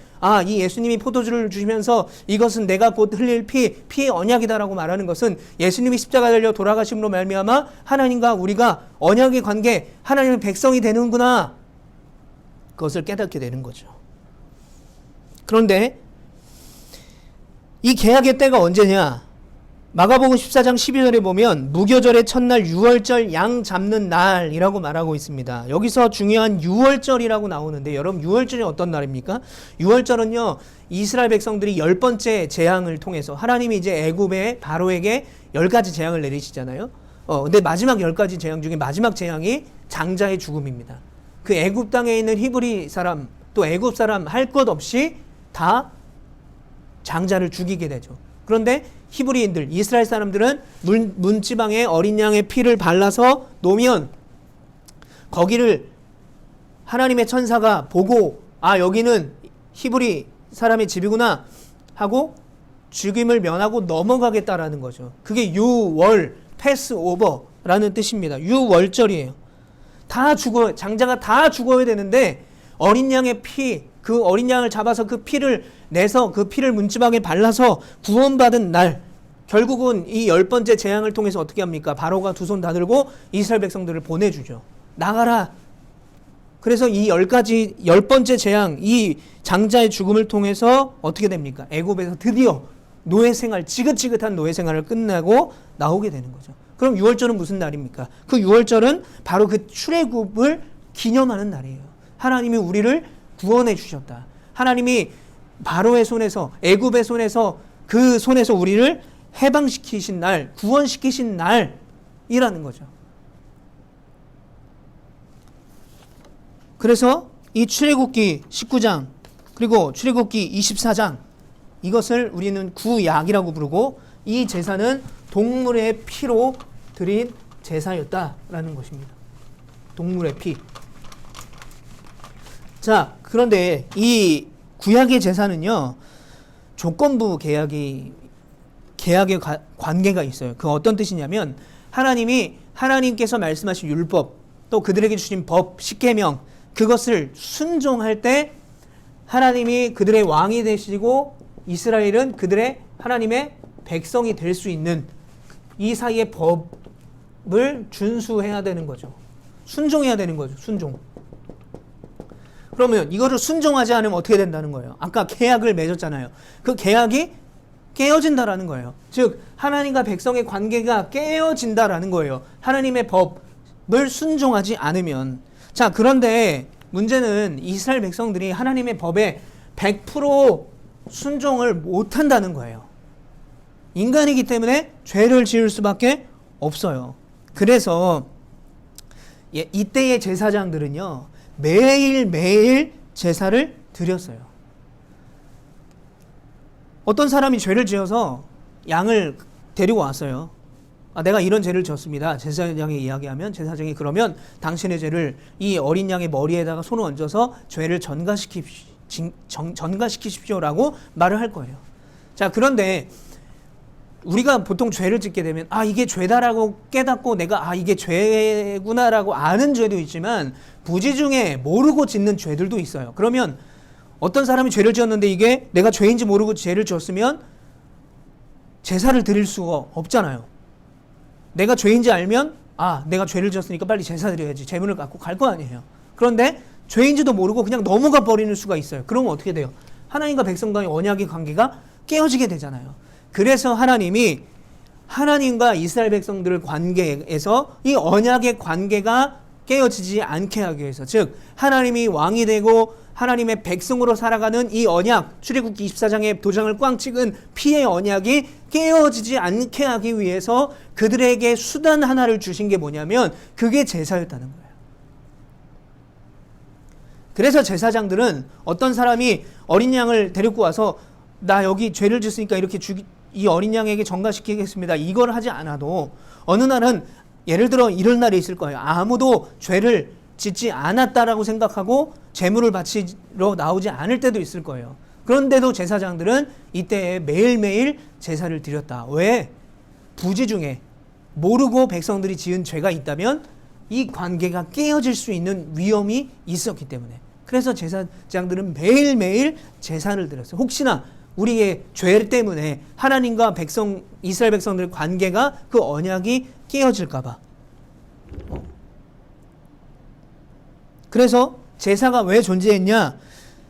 이 예수님이 포도주를 주시면서 이것은 내가 곧 흘릴 피의 언약이다라고 말하는 것은 예수님이 십자가에 달려 돌아가심으로 말미암아 하나님과 우리가 언약의 관계, 하나님의 백성이 되는구나, 그것을 깨닫게 되는 거죠. 그런데 이 계약의 때가 언제냐? 마가복음 14장 12절에 보면 무교절의 첫날 유월절 양 잡는 날이라고 말하고 있습니다. 여기서 중요한 유월절이라고 나오는데 여러분 유월절이 어떤 날입니까? 유월절은요, 이스라엘 백성들이 10번째 재앙을 통해서 하나님이 이제 애굽의 바로에게 10가지 재앙을 내리시잖아요. 근데 마지막 10가지 재앙 중에 마지막 재앙이 장자의 죽음입니다. 그 애굽 땅에 있는 히브리 사람 또 애굽 사람 할 것 없이 다 장자를 죽이게 되죠. 그런데 히브리인들, 이스라엘 사람들은 문지방에 어린 양의 피를 발라서 놓으면 거기를 하나님의 천사가 보고 여기는 히브리 사람의 집이구나 하고 죽임을 면하고 넘어가겠다라는 거죠. 그게 유월, 패스오버라는 뜻입니다. 유월절이에요. 다 죽어요. 장자가 다 죽어야 되는데 어린 양의 피, 그 어린 양을 잡아서 그 피를 내서 그 피를 문지방에 발라서 구원받은 날, 결국은 이 10번째 재앙을 통해서 어떻게 합니까? 바로가 두 손 다 들고 이스라엘 백성들을 보내주죠. 나가라. 그래서 이 10번째 재앙, 이 장자의 죽음을 통해서 어떻게 됩니까? 애굽에서 드디어 노예 생활, 지긋지긋한 노예 생활을 끝내고 나오게 되는 거죠. 그럼 6월절은 무슨 날입니까? 그 6월절은 바로 그 출애굽을 기념하는 날이에요. 하나님이 우리를 구원해 주셨다. 하나님이 바로의 손에서, 애굽의 손에서, 그 손에서 우리를 해방시키신 날, 구원시키신 날이라는 거죠. 그래서 이 출애굽기 19장 그리고 출애굽기 24장, 이것을 우리는 구약이라고 부르고, 이 제사는 동물의 피로 드린 제사였다라는 것입니다. 동물의 피. 자, 그런데 이 구약의 제사는요, 조건부 계약의 관계가 있어요. 그 어떤 뜻이냐면, 하나님께서 말씀하신 율법, 또 그들에게 주신 법, 십계명, 그것을 순종할 때 하나님이 그들의 왕이 되시고 이스라엘은 그들의 하나님의 백성이 될 수 있는 이 사이의 법을 준수해야 되는 거죠. 순종해야 되는 거죠. 순종. 그러면 이거를 순종하지 않으면 어떻게 된다는 거예요? 아까 계약을 맺었잖아요. 그 계약이 깨어진다라는 거예요. 즉 하나님과 백성의 관계가 깨어진다라는 거예요. 하나님의 법을 순종하지 않으면. 자, 그런데 문제는 이스라엘 백성들이 하나님의 법에 100% 순종을 못한다는 거예요. 인간이기 때문에 죄를 지을 수밖에 없어요. 그래서 이때의 제사장들은요, 매일매일 제사를 드렸어요. 어떤 사람이 죄를 지어서 양을 데리고 왔어요. 내가 이런 죄를 졌습니다. 제사장이 이야기하면, 제사장이 그러면 당신의 죄를 이 어린 양의 머리에다가 손을 얹어서 죄를 전가시키십시오라고 말을 할 거예요. 자, 그런데 우리가 보통 죄를 짓게 되면 이게 죄다라고 깨닫고 내가 이게 죄구나라고 아는 죄도 있지만, 부지 중에 모르고 짓는 죄들도 있어요. 그러면 어떤 사람이 죄를 지었는데 이게 내가 죄인지 모르고 죄를 지었으면 제사를 드릴 수가 없잖아요. 내가 죄인지 알면 내가 죄를 지었으니까 빨리 제사 드려야지, 제물을 갖고 갈 거 아니에요. 그런데 죄인지도 모르고 그냥 넘어가 버리는 수가 있어요. 그러면 어떻게 돼요? 하나님과 백성과의 언약의 관계가 깨어지게 되잖아요. 그래서 하나님과 이스라엘 백성들 관계에서 이 언약의 관계가 깨어지지 않게 하기 위해서, 즉 하나님이 왕이 되고 하나님의 백성으로 살아가는 이 언약, 출애굽기 24장에 도장을 꽝 찍은 피의 언약이 깨어지지 않게 하기 위해서 그들에게 수단 하나를 주신 게 뭐냐면, 그게 제사였다는 거예요. 그래서 제사장들은 어떤 사람이 어린 양을 데리고 와서 나 여기 죄를 짓으니까 이렇게 이 어린 양에게 전가시키겠습니다, 이걸 하지 않아도 어느 날은, 예를 들어 이런 날이 있을 거예요. 아무도 죄를 짓지 않았다라고 생각하고 제물을 바치러 나오지 않을 때도 있을 거예요. 그런데도 제사장들은 이때에 매일매일 제사를 드렸다. 왜? 부지 중에 모르고 백성들이 지은 죄가 있다면 이 관계가 깨어질 수 있는 위험이 있었기 때문에. 그래서 제사장들은 매일매일 제사를 드렸어요. 혹시나 우리의 죄 때문에 하나님과 이스라엘 백성들의 관계가, 그 언약이 깨어질까 봐. 그래서 제사가 왜 존재했냐?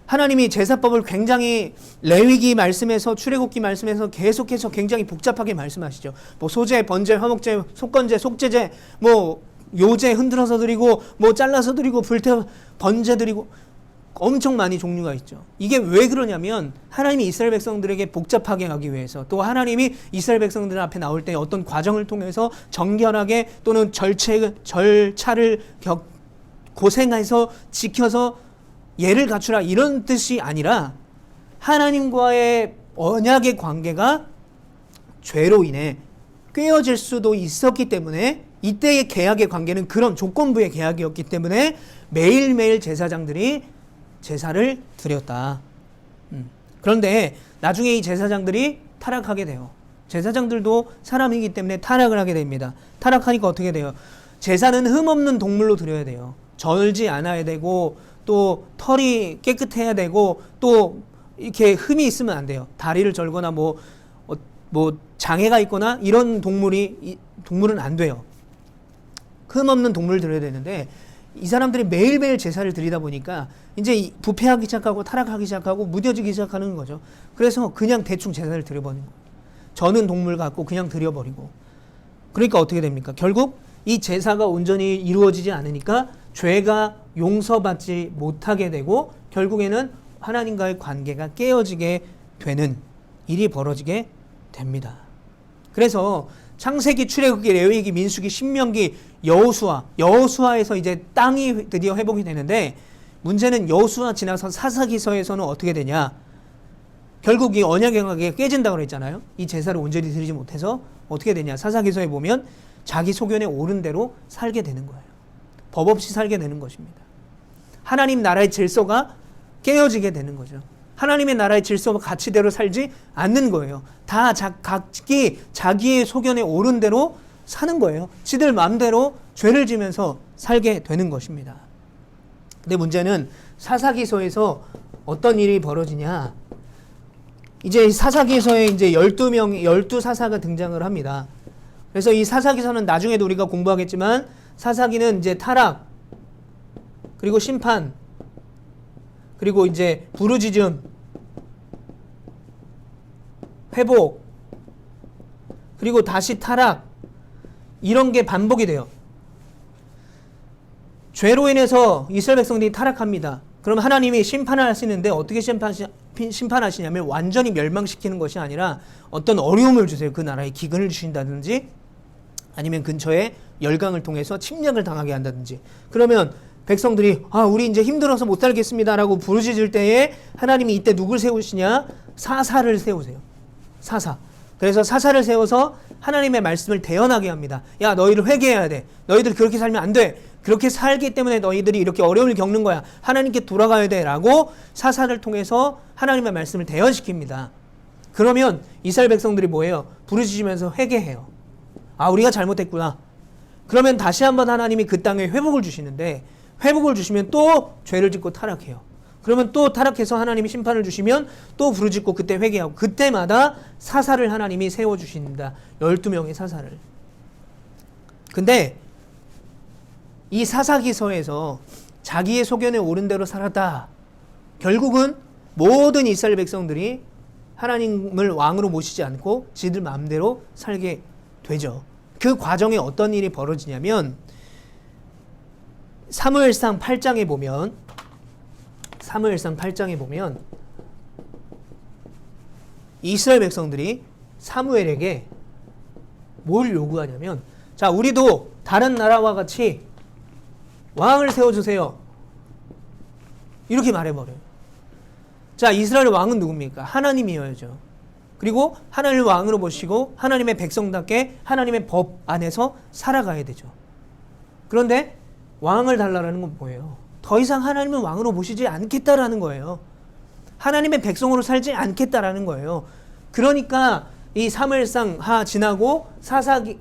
하나님이 제사법을 굉장히 레위기 말씀에서, 출애굽기 말씀에서 계속해서 굉장히 복잡하게 말씀하시죠. 소제, 번제, 화목제, 속건제, 속제제, 요제 흔들어서 드리고, 잘라서 드리고, 불태워 번제 드리고, 엄청 많이 종류가 있죠. 이게 왜 그러냐면 하나님이 이스라엘 백성들에게 복잡하게 하기 위해서, 또 하나님이 이스라엘 백성들 앞에 나올 때 어떤 과정을 통해서 정결하게, 또는 절차를 고생해서 지켜서 예를 갖추라, 이런 뜻이 아니라 하나님과의 언약의 관계가 죄로 인해 깨어질 수도 있었기 때문에, 이때의 계약의 관계는 그런 조건부의 계약이었기 때문에 매일매일 제사장들이 제사를 드렸다. 그런데 나중에 이 제사장들이 타락하게 돼요. 제사장들도 사람이기 때문에 타락을 하게 됩니다. 타락하니까 어떻게 돼요? 제사는 흠없는 동물로 드려야 돼요. 절지 않아야 되고, 또 털이 깨끗해야 되고, 또 이렇게 흠이 있으면 안 돼요. 다리를 절거나 뭐 장애가 있거나 이런 동물은 안 돼요. 흠없는 동물을 드려야 되는데 이 사람들이 매일매일 제사를 드리다 보니까 이제 부패하기 시작하고 타락하기 시작하고 무뎌지기 시작하는 거죠. 그래서 그냥 대충 제사를 드려버리는 거예요. 저는 동물 갖고 그냥 드려버리고. 그러니까 어떻게 됩니까? 결국 이 제사가 온전히 이루어지지 않으니까 죄가 용서받지 못하게 되고 결국에는 하나님과의 관계가 깨어지게 되는 일이 벌어지게 됩니다. 그래서 창세기, 출애굽기, 레위기, 민수기, 신명기, 여호수아에서 이제 땅이 드디어 회복이 되는데 문제는 여호수아 지나서 사사기서에서는 어떻게 되냐? 결국 이 언약의 관계가 깨진다고 그랬잖아요. 이 제사를 온전히 드리지 못해서 어떻게 되냐? 사사기서에 보면 자기 소견에 옳은 대로 살게 되는 거예요. 법 없이 살게 되는 것입니다. 하나님 나라의 질서가 깨어지게 되는 거죠. 하나님의 나라의 질서와 가치대로 살지 않는 거예요. 다 각기 자기의 소견에 옳은 대로 사는 거예요. 지들 마음대로 죄를 지면서 살게 되는 것입니다. 근데 문제는 사사기서에서 어떤 일이 벌어지냐? 이제 사사기서에 이제 12사사가 등장을 합니다. 그래서 이 사사기서는 나중에도 우리가 공부하겠지만 사사기는 이제 타락, 그리고 심판, 그리고 이제 부르짖음, 회복, 그리고 다시 타락, 이런 게 반복이 돼요. 죄로 인해서 이스라엘 백성들이 타락합니다. 그럼 하나님이 심판을 하시는데 어떻게 심판하시냐면 완전히 멸망시키는 것이 아니라 어떤 어려움을 주세요. 그 나라에 기근을 주신다든지 아니면 근처에 열강을 통해서 침략을 당하게 한다든지. 그러면 백성들이 우리 이제 힘들어서 못 살겠습니다라고 부르짖을 때에 하나님이 이때 누굴 세우시냐? 사사를 세우세요. 사사. 그래서 사사를 세워서 하나님의 말씀을 대언하게 합니다. 야, 너희를 회개해야 돼. 너희들 그렇게 살면 안 돼. 그렇게 살기 때문에 너희들이 이렇게 어려움을 겪는 거야. 하나님께 돌아가야 돼. 라고 사사를 통해서 하나님의 말씀을 대언시킵니다. 그러면 이스라엘 백성들이 뭐예요? 부르짖으면서 회개해요. 우리가 잘못했구나. 그러면 다시 한번 하나님이 그 땅에 회복을 주시는데 회복을 주시면 또 죄를 짓고 타락해요. 그러면 또 타락해서 하나님이 심판을 주시면 또 부르짖고 그때 회개하고 그때마다 사사를 하나님이 세워주십니다. 12명의 사사를. 근데 이 사사기서에서 자기의 소견에 옳은 대로 살았다. 결국은 모든 이스라엘 백성들이 하나님을 왕으로 모시지 않고 지들 마음대로 살게 되죠. 그 과정에 어떤 일이 벌어지냐면 사무엘상 8장에 보면 이스라엘 백성들이 사무엘에게 뭘 요구하냐면 자, 우리도 다른 나라와 같이 왕을 세워주세요. 이렇게 말해버려요. 자, 이스라엘 왕은 누굽니까? 하나님이어야죠. 그리고 하나님을 왕으로 모시고 하나님의 백성답게 하나님의 법 안에서 살아가야 되죠. 그런데 왕을 달라라는 건 뭐예요? 더 이상 하나님을 왕으로 모시지 않겠다라는 거예요. 하나님의 백성으로 살지 않겠다라는 거예요. 그러니까 이 사무엘상 하 지나고 사사기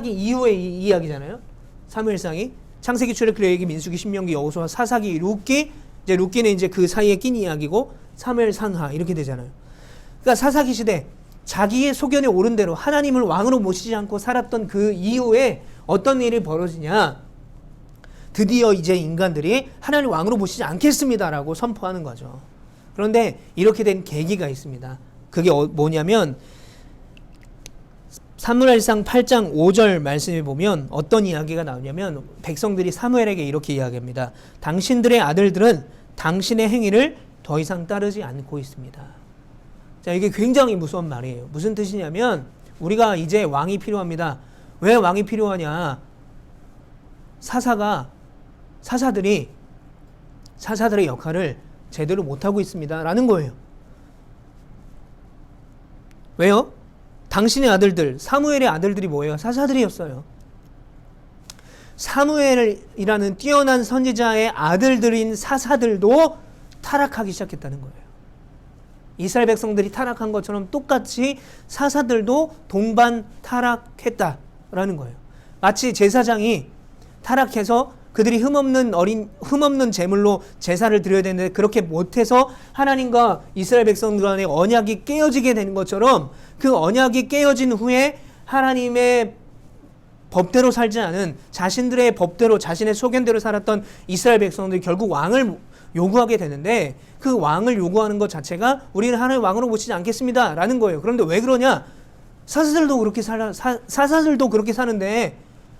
이후의 이야기잖아요. 사무엘상이 창세기, 출애굽기, 레위기, 민수기, 신명기, 여호수아, 사사기, 룻기. 이제 룻기는 이제 그 사이에 낀 이야기고 사무엘상하 이렇게 되잖아요. 그러니까 사사기 시대 자기의 소견에 옳은 대로 하나님을 왕으로 모시지 않고 살았던 그 이후에 어떤 일이 벌어지냐? 드디어 이제 인간들이 하나님을 왕으로 모시지 않겠습니다라고 선포하는 거죠. 그런데 이렇게 된 계기가 있습니다. 그게 뭐냐면 사무엘상 8장 5절 말씀에 보면 어떤 이야기가 나오냐면 백성들이 사무엘에게 이렇게 이야기합니다. 당신들의 아들들은 당신의 행위를 더 이상 따르지 않고 있습니다. 자, 이게 굉장히 무서운 말이에요. 무슨 뜻이냐면 우리가 이제 왕이 필요합니다. 왜 왕이 필요하냐? 사사들의 역할을 제대로 못하고 있습니다. 라는 거예요. 왜요? 당신의 아들들, 사무엘의 아들들이 뭐예요? 사사들이었어요. 사무엘이라는 뛰어난 선지자의 아들들인 사사들도 타락하기 시작했다는 거예요. 이스라엘 백성들이 타락한 것처럼 똑같이 사사들도 동반 타락했다라는 거예요. 마치 제사장이 타락해서 그들이 흠없는 제물로 제사를 드려야 되는데 그렇게 못해서 하나님과 이스라엘 백성들 간의 언약이 깨어지게 되는 것처럼 그 언약이 깨어진 후에 하나님의 법대로 살지 않은 자신들의 법대로 자신의 소견대로 살았던 이스라엘 백성들이 결국 왕을 요구하게 되는데 그 왕을 요구하는 것 자체가 우리는 하나님의 왕으로 모시지 않겠습니다 라는 거예요. 그런데 왜 그러냐? 사사들도 그렇게 사는데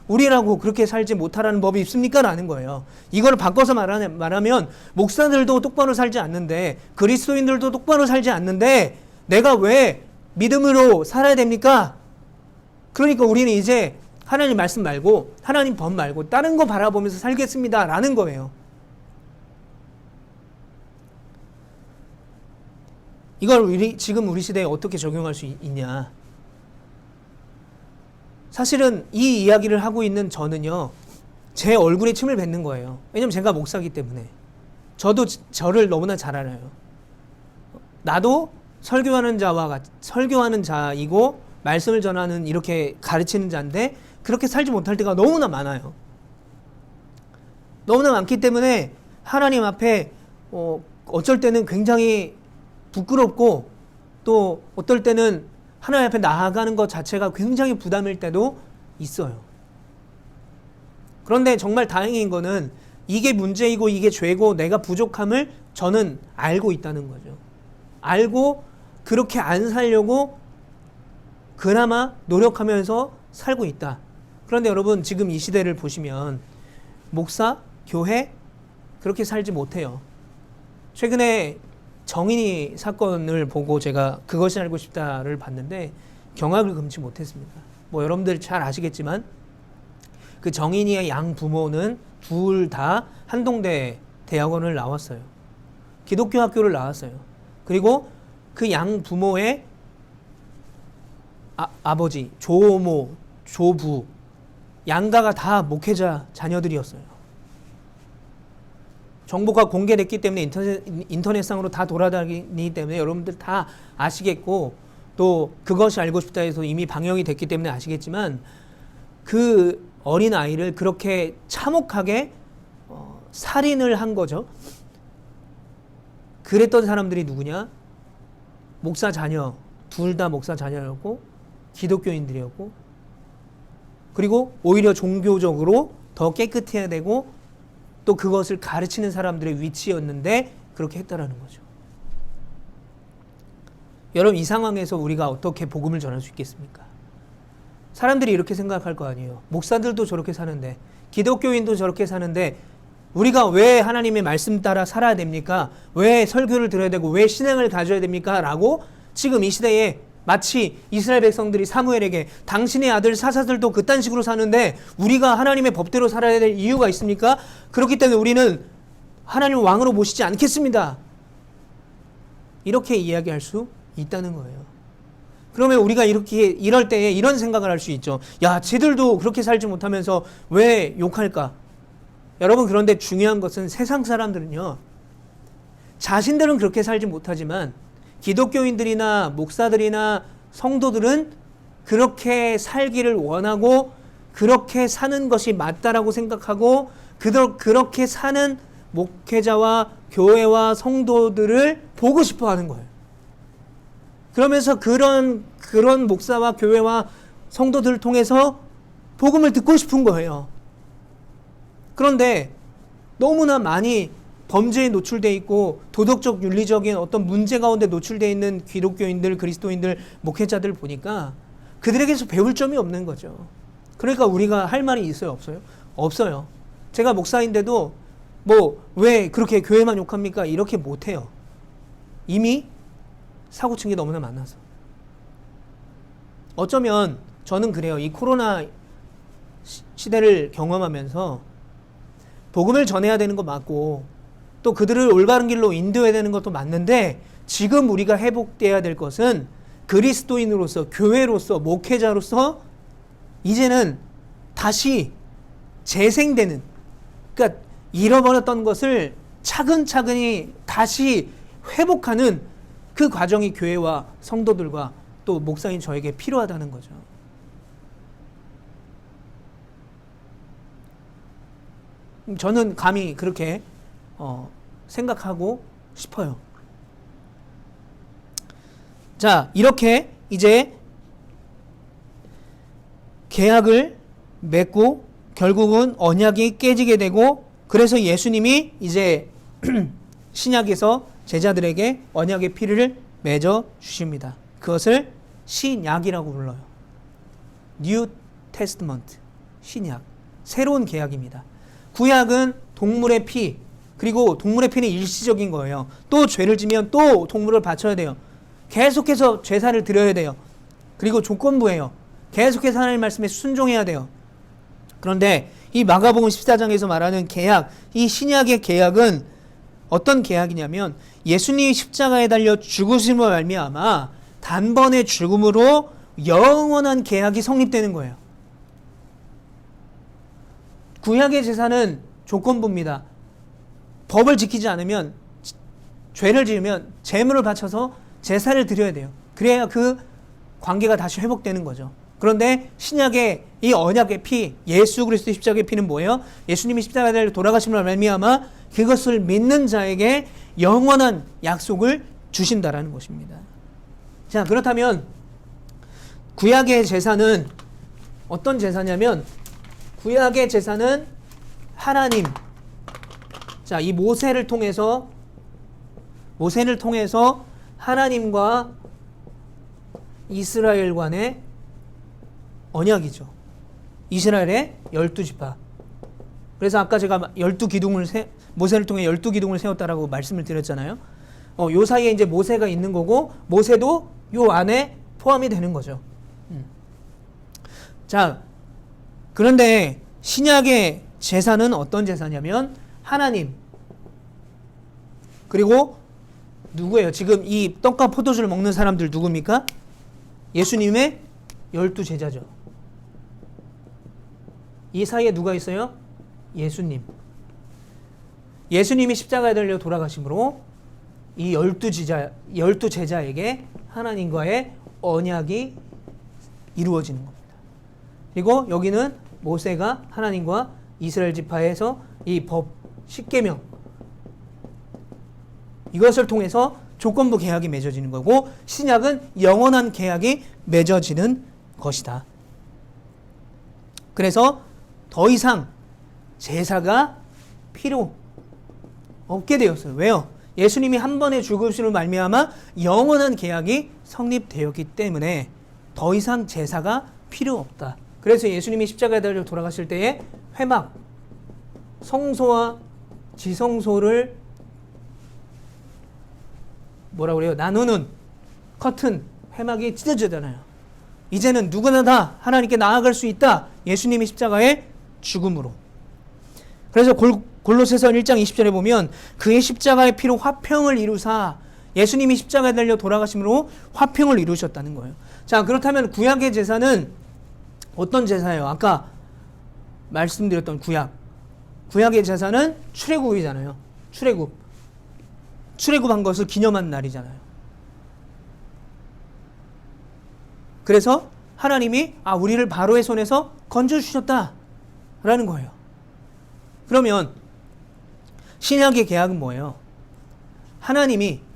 우리라고 그렇게 살지 못하라는 법이 있습니까? 라는 거예요. 이걸 바꿔서 말하면 목사들도 똑바로 살지 않는데 그리스도인들도 똑바로 살지 않는데 내가 왜 믿음으로 살아야 됩니까? 그러니까 우리는 이제 하나님 말씀 말고 하나님 법 말고 다른 거 바라보면서 살겠습니다 라는 거예요. 이걸 지금 우리 시대에 어떻게 적용할 수 있냐? 사실은 이 이야기를 하고 있는 저는요, 제 얼굴에 침을 뱉는 거예요. 왜냐면 제가 목사이기 때문에. 저도 저를 너무나 잘 알아요. 나도 설교하는 자이고 말씀을 전하는 이렇게 가르치는 자인데 그렇게 살지 못할 때가 너무나 많아요. 너무나 많기 때문에 하나님 앞에 어쩔 때는 굉장히 부끄럽고 또 어떨 때는 하나님 앞에 나아가는 것 자체가 굉장히 부담일 때도 있어요. 그런데 정말 다행인 거는 이게 문제이고 이게 죄고 내가 부족함을 저는 알고 있다는 거죠. 알고 그렇게 안 살려고 그나마 노력하면서 살고 있다. 그런데 여러분 지금 이 시대를 보시면 목사, 교회 그렇게 살지 못해요. 최근에 정인이 사건을 보고 제가 그것이 알고 싶다를 봤는데 경악을 금치 못했습니다. 뭐 여러분들 잘 아시겠지만 그 정인이의 양 부모는 둘 다 한동대 대학원을 나왔어요. 기독교 학교를 나왔어요. 그리고 그 양 부모의 아버지, 조모, 조부 양가가 다 목회자 자녀들이었어요. 정보가 공개됐기 때문에 인터넷상으로 다 돌아다니기 때문에 여러분들 다 아시겠고 또 그것이 알고 싶다 해서 이미 방영이 됐기 때문에 아시겠지만 그 어린 아이를 그렇게 참혹하게 살인을 한 거죠. 그랬던 사람들이 누구냐? 목사 자녀, 둘 다 목사 자녀였고 기독교인들이었고 그리고 오히려 종교적으로 더 깨끗해야 되고 또 그것을 가르치는 사람들의 위치였는데 그렇게 했다라는 거죠. 여러분 이 상황에서 우리가 어떻게 복음을 전할 수 있겠습니까? 사람들이 이렇게 생각할 거 아니에요. 목사들도 저렇게 사는데 기독교인도 저렇게 사는데 우리가 왜 하나님의 말씀 따라 살아야 됩니까? 왜 설교를 들어야 되고 왜 신앙을 가져야 됩니까? 라고 지금 이 시대에 마치 이스라엘 백성들이 사무엘에게 당신의 아들 사사들도 그딴 식으로 사는데 우리가 하나님의 법대로 살아야 될 이유가 있습니까? 그렇기 때문에 우리는 하나님을 왕으로 모시지 않겠습니다. 이렇게 이야기할 수 있다는 거예요. 그러면 우리가 이럴 때에 이런 생각을 할 수 있죠. 야, 쟤들도 그렇게 살지 못하면서 왜 욕할까? 여러분 그런데 중요한 것은 세상 사람들은요. 자신들은 그렇게 살지 못하지만 기독교인들이나 목사들이나 성도들은 그렇게 살기를 원하고 그렇게 사는 것이 맞다라고 생각하고 그렇게 사는 목회자와 교회와 성도들을 보고 싶어 하는 거예요. 그러면서 그런 목사와 교회와 성도들을 통해서 복음을 듣고 싶은 거예요. 그런데 너무나 많이 범죄에 노출되어 있고 도덕적 윤리적인 어떤 문제 가운데 노출되어 있는 기독교인들, 그리스도인들, 목회자들 보니까 그들에게서 배울 점이 없는 거죠. 그러니까 우리가 할 말이 있어요? 없어요? 없어요. 제가 목사인데도 뭐 왜 그렇게 교회만 욕합니까? 이렇게 못해요. 이미 사고 친 게 너무나 많아서. 어쩌면 저는 그래요. 이 코로나 시대를 경험하면서 복음을 전해야 되는 거 맞고 또 그들을 올바른 길로 인도해야 되는 것도 맞는데 지금 우리가 회복돼야 될 것은 그리스도인으로서 교회로서 목회자로서 이제는 다시 재생되는 그러니까 잃어버렸던 것을 차근차근히 다시 회복하는 그 과정이 교회와 성도들과 또 목사인 저에게 필요하다는 거죠. 저는 감히 그렇게 생각하고 싶어요. 자, 이렇게 이제 계약을 맺고 결국은 언약이 깨지게 되고, 그래서 예수님이 이제 신약에서 제자들에게 언약의 피를 맺어 주십니다. 그것을 신약이라고 불러요. New Testament, 신약, 새로운 계약입니다. 구약은 동물의 피, 그리고 동물의 피는 일시적인 거예요. 또 죄를 지면 또 동물을 바쳐야 돼요. 계속해서 제사를 드려야 돼요. 그리고 조건부예요. 계속해서 하나님 말씀에 순종해야 돼요. 그런데 이 마가복음 14장에서 말하는 계약, 이 신약의 계약은 어떤 계약이냐면 예수님이 십자가에 달려 죽으심으로 말미암아 단번에 죽음으로 영원한 계약이 성립되는 거예요. 구약의 제사는 조건부입니다. 법을 지키지 않으면, 죄를 지으면 제물을 바쳐서 제사를 드려야 돼요. 그래야 그 관계가 다시 회복되는 거죠. 그런데 신약의 이 언약의 피, 예수 그리스도의 십자가의 피는 뭐예요? 예수님이 십자가에 달려 돌아가심으로 말미암아 그것을 믿는 자에게 영원한 약속을 주신다라는 것입니다. 자, 그렇다면 구약의 제사는 어떤 제사냐면, 구약의 제사는 하나님, 자, 이 모세를 통해서 하나님과 이스라엘 간의 언약이죠. 이스라엘의 12지파. 그래서 아까 제가 모세를 통해 12기둥을 세웠다라고 말씀을 드렸잖아요. 요 사이에 이제 모세가 있는 거고, 모세도 요 안에 포함이 되는 거죠. 자, 그런데 신약의 제사는 어떤 제사냐면 하나님, 그리고 누구예요? 지금 이 떡과 포도주를 먹는 사람들 누굽니까? 예수님의 12제자죠. 이 사이에 누가 있어요? 예수님이 십자가에 달려 돌아가심으로 이 12제자에게 하나님과의 언약이 이루어지는 겁니다. 그리고 여기는 모세가 하나님과 이스라엘 지파에서 이 법, 십계명, 이것을 통해서 조건부 계약이 맺어지는 거고, 신약은 영원한 계약이 맺어지는 것이다. 그래서 더 이상 제사가 필요 없게 되었어요. 왜요? 예수님이 한 번의 죽으심으로 말미암아 영원한 계약이 성립되었기 때문에 더 이상 제사가 필요 없다. 그래서 예수님이 십자가에 달려 돌아가실 때에 회막, 성소와 지성소를 뭐라고 그래요? 나누는 커튼, 회막이 찢어지잖아요. 이제는 누구나 다 하나님께 나아갈 수 있다. 예수님이 십자가의 죽음으로. 그래서 골로새서 1장 20절에 보면 그의 십자가의 피로 화평을 이루사, 예수님이 십자가에 달려 돌아가심으로 화평을 이루셨다는 거예요. 자, 그렇다면 구약의 제사는 어떤 제사예요? 아까 말씀드렸던 구약의 제사는 출애굽이잖아요. 출애굽한 것을 기념한 날이잖아요. 그래서 하나님이 우리를 바로의 손에서 건져주셨다라는 거예요. 그러면 신약의 계약은 뭐예요?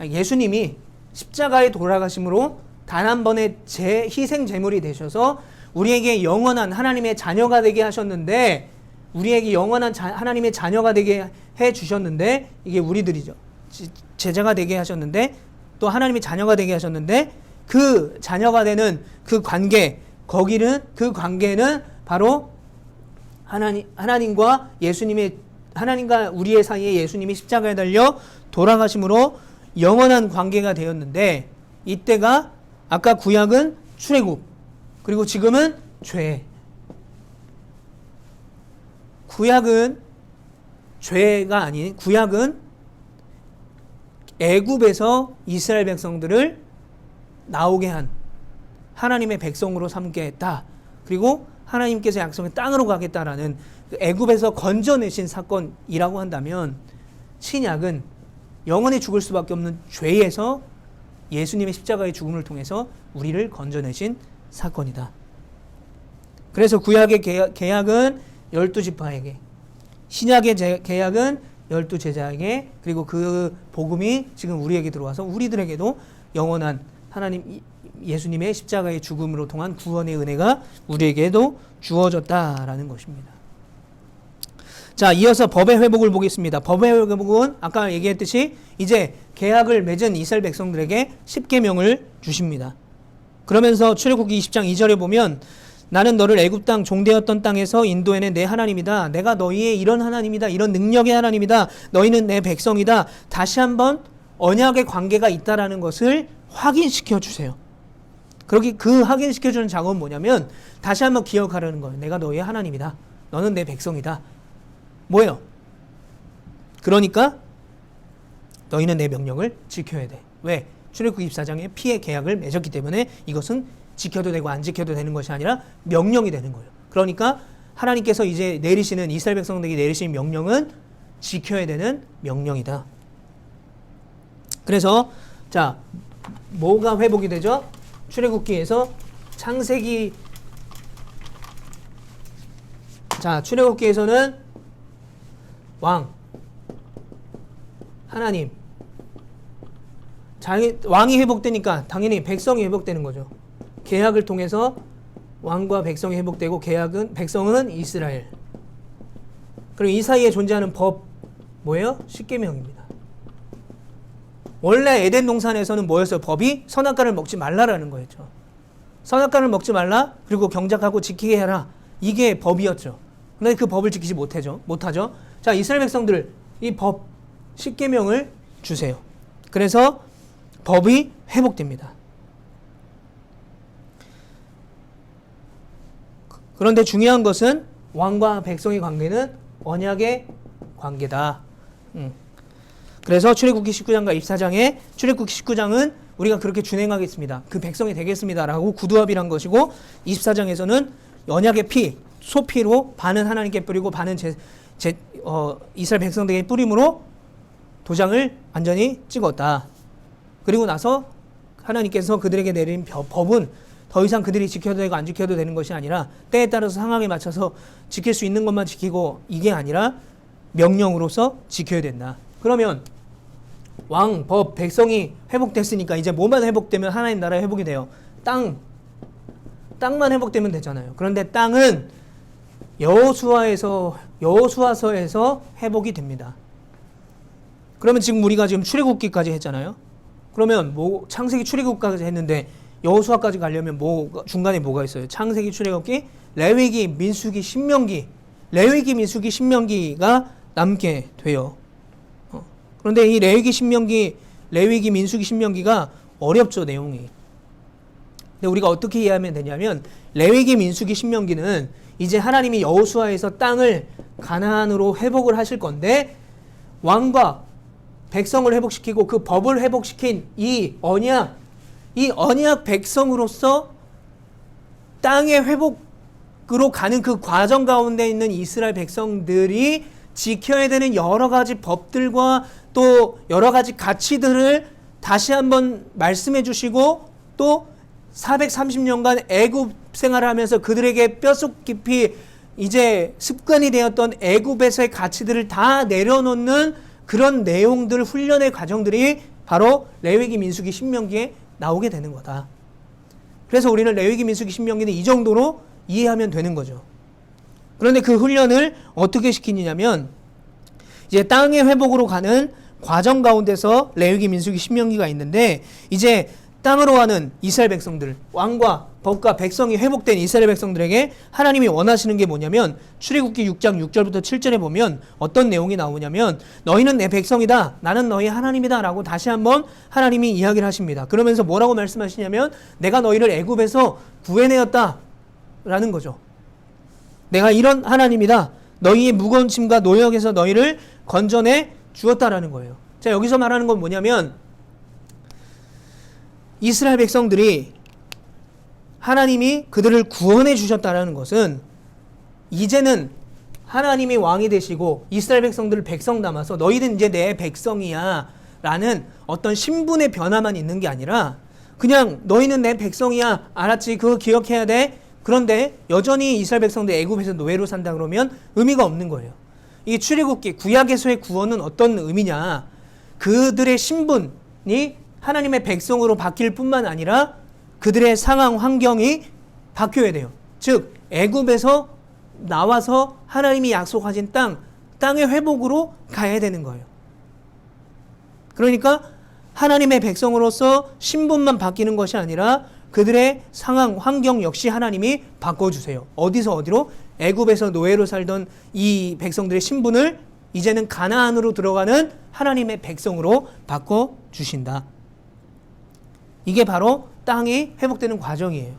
예수님이 십자가에 돌아가심으로 단 한 번의 희생 제물이 되셔서 우리에게 영원한 하나님의 자녀가 되게 하셨는데, 우리에게 영원한 하나님의 자녀가 되게 해주셨는데, 이게 우리들이죠. 제자가 되게 하셨는데, 또 하나님의 자녀가 되게 하셨는데, 그 자녀가 되는 그 관계, 그 관계는 바로 하나님과 우리의 사이에 예수님이 십자가에 달려 돌아가심으로 영원한 관계가 되었는데, 이때가 아까 구약은 출애굽, 그리고 지금은 죄. 구약은 애굽에서 이스라엘 백성들을 나오게 한 하나님의 백성으로 삼게 했다. 그리고 하나님께서 약속의 땅으로 가겠다라는 애굽에서 건져내신 사건이라고 한다면, 신약은 영원히 죽을 수밖에 없는 죄에서 예수님의 십자가의 죽음을 통해서 우리를 건져내신 사건이다. 그래서 구약의 계약은 12지파에게, 신약의 계약은 12제자에게, 그리고 그 복음이 지금 우리에게 들어와서 우리들에게도 영원한 하나님 예수님의 십자가의 죽음으로 통한 구원의 은혜가 우리에게도 주어졌다라는 것입니다. 자, 이어서 법의 회복을 보겠습니다. 법의 회복은 아까 얘기했듯이 이제 계약을 맺은 이스라엘 백성들에게 10계명을 주십니다. 그러면서 출애굽기 20장 2절에 보면 나는 너를 애굽 땅 종되었던 땅에서 인도해낸 내 하나님이다. 내가 너희의 이런 하나님이다. 이런 능력의 하나님이다. 너희는 내 백성이다. 다시 한번 언약의 관계가 있다라는 것을 확인시켜 주세요. 그렇게 그 확인시켜 주는 작업은 뭐냐면 다시 한번 기억하라는 거예요. 내가 너희의 하나님이다. 너는 내 백성이다. 뭐예요? 그러니까 너희는 내 명령을 지켜야 돼. 왜? 출애굽기 24장에 피의 계약을 맺었기 때문에 이것은 지켜도 되고 안 지켜도 되는 것이 아니라 명령이 되는 거예요. 그러니까 하나님께서 이제 내리시는 이스라엘 백성들에게 내리시는 명령은 지켜야 되는 명령이다. 그래서 자, 뭐가 회복이 되죠? 출애굽기에서 창세기, 자, 출애굽기에서는 왕, 하나님, 왕이 회복되니까 당연히 백성이 회복되는 거죠. 계약을 통해서 왕과 백성이 회복되고 백성은 이스라엘. 그리고 이 사이에 존재하는 법 뭐예요? 십계명입니다. 원래 에덴 동산에서는 뭐였어요? 법이 선악과를 먹지 말라라는 거였죠. 선악과를 먹지 말라, 그리고 경작하고 지키게 해라. 이게 법이었죠. 근데 그 법을 지키지 못하죠. 자, 이스라엘 백성들 이 법 십계명을 주세요. 그래서 법이 회복됩니다. 그런데 중요한 것은 왕과 백성의 관계는 언약의 관계다. 그래서 출애굽기 19장과 24장에 출애굽기 19장은 우리가 그렇게 준행하겠습니다. 그 백성이 되겠습니다라고 구두합의란 것이고 24장에서는 언약의 피, 소피로 반은 하나님께 뿌리고 반은 이스라엘 백성들에게 뿌림으로 도장을 완전히 찍었다. 그리고 나서 하나님께서 그들에게 내린 법은 더 이상 그들이 지켜도 되고 안 지켜도 되는 것이 아니라 때에 따라서 상황에 맞춰서 지킬 수 있는 것만 지키고 이게 아니라 명령으로서 지켜야 된다. 그러면 왕, 법, 백성이 회복됐으니까 이제 뭐만 회복되면 하나님 나라 회복이 돼요? 땅만 회복되면 되잖아요. 그런데 땅은 여호수아서에서 회복이 됩니다. 그러면 지금 우리가 지금 출애굽기까지 했잖아요. 그러면 창세기 출애굽기까지 했는데 여호수아까지 가려면 중간에 뭐가 있어요? 창세기, 출애굽기, 레위기, 민수기, 신명기. 레위기, 민수기, 신명기가 남게 돼요. 그런데 이 레위기, 민수기, 신명기가 어렵죠, 내용이. 근데 우리가 어떻게 이해하면 되냐면 레위기, 민수기, 신명기는 이제 하나님이 여호수아에서 땅을 가나안으로 회복을 하실 건데 왕과 백성을 회복시키고 그 법을 회복시킨 이 언약 백성으로서 땅의 회복으로 가는 그 과정 가운데 있는 이스라엘 백성들이 지켜야 되는 여러 가지 법들과 또 여러 가지 가치들을 다시 한번 말씀해 주시고 또 430년간 애굽 생활을 하면서 그들에게 뼛속 깊이 이제 습관이 되었던 애굽에서의 가치들을 다 내려놓는 그런 내용들, 훈련의 과정들이 바로 레위기, 민수기, 신명기에 나오게 되는 거다. 그래서 우리는 레위기, 민수기, 신명기는 이 정도로 이해하면 되는 거죠. 그런데 그 훈련을 어떻게 시키느냐면 이제 땅의 회복으로 가는 과정 가운데서 레위기, 민수기, 신명기가 있는데 이제 땅으로 가는 이스라엘 백성들, 왕과 법과 백성이 회복된 이스라엘 백성들에게 하나님이 원하시는 게 뭐냐면 출애굽기 6장 6절부터 7절에 보면 어떤 내용이 나오냐면 너희는 내 백성이다. 나는 너희 하나님이다. 라고 다시 한번 하나님이 이야기를 하십니다. 그러면서 뭐라고 말씀하시냐면 내가 너희를 애굽에서 구해내었다. 라는 거죠. 내가 이런 하나님이다. 너희의 무거운 짐과 노역에서 너희를 건져내 주었다라는 거예요. 자, 여기서 말하는 건 뭐냐면 이스라엘 백성들이 하나님이 그들을 구원해 주셨다는 것은 이제는 하나님이 왕이 되시고 이스라엘 백성들을 백성 담아서 너희는 이제 내 백성이야 라는 어떤 신분의 변화만 있는 게 아니라 그냥 너희는 내 백성이야, 알았지, 그거 기억해야 돼. 그런데 여전히 이스라엘 백성들 애굽에서 노예로 산다 그러면 의미가 없는 거예요. 이 출애굽기 구약에서의 구원은 어떤 의미냐? 그들의 신분이 하나님의 백성으로 바뀔 뿐만 아니라 그들의 상황 환경이 바뀌어야 돼요. 즉 애굽에서 나와서 하나님이 약속하신 땅의 회복으로 가야 되는 거예요. 그러니까 하나님의 백성으로서 신분만 바뀌는 것이 아니라 그들의 상황, 환경 역시 하나님이 바꿔주세요. 어디서 어디로? 애굽에서 노예로 살던 이 백성들의 신분을 이제는 가나안으로 들어가는 하나님의 백성으로 바꿔주신다. 이게 바로 땅이 회복되는 과정이에요.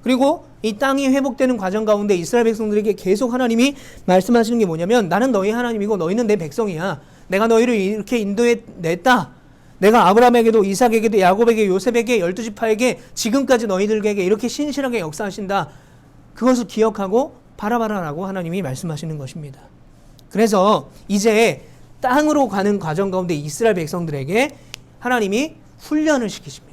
그리고 이 땅이 회복되는 과정 가운데 이스라엘 백성들에게 계속 하나님이 말씀하시는 게 뭐냐면 나는 너희 하나님이고 너희는 내 백성이야. 내가 너희를 이렇게 인도해냈다. 내가 아브라함에게도 이삭에게도 야곱에게 요셉에게 12지파에게 지금까지 너희들에게 이렇게 신실하게 역사하신다. 그것을 기억하고 바라봐라라고 하나님이 말씀하시는 것입니다. 그래서 이제 땅으로 가는 과정 가운데 이스라엘 백성들에게 하나님이 훈련을 시키십니다.